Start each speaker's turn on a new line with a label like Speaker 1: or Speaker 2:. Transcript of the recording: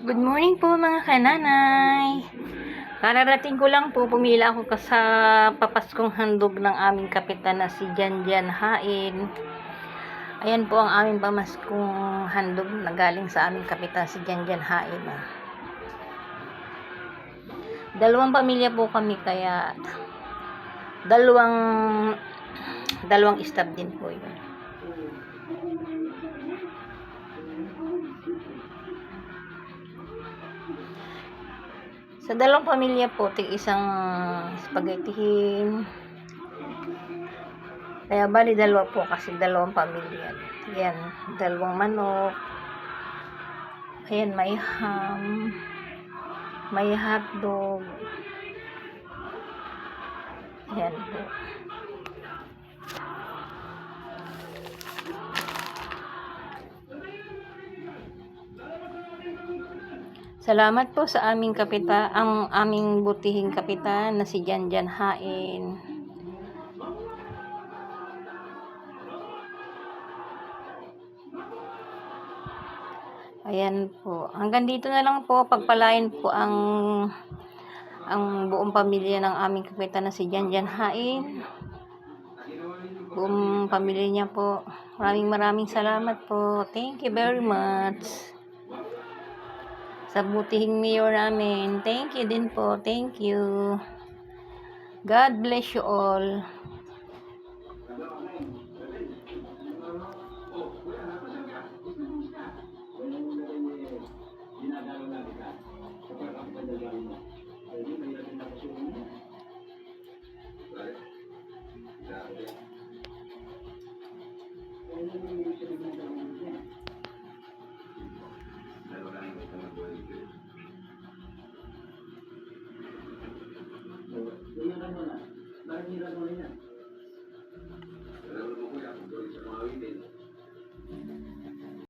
Speaker 1: Good morning po mga kananay. Kararating ko lang po, pumila ako sa papaskong handog ng aming kapitan na si Janjan Hain. Ayan po ang aming pamaskong handog na galing sa aming kapitan si Janjan Hain. Dalawang pamilya po kami, kaya dalawang staff din po yun. Sa dalawang pamilya po, isang spaghettihin. Kaya bali dalawa po kasi dalawang pamilya. Yan, dalawang manok. Ayan, may ham, may hotdog. Ayan po. Salamat po sa aming kapitan, ang aming butihing kapitan na si Janjan Hain. Ayan po. Hanggang dito na lang po. Pagpalain po ang buong pamilya ng aming kapitan na si Janjan Hain. Buong pamilya niya po. Maraming salamat po. Thank you very much. Sa butihing mayor namin. Thank you din po. Thank you. God bless you all.
Speaker 2: Bakit hindi lang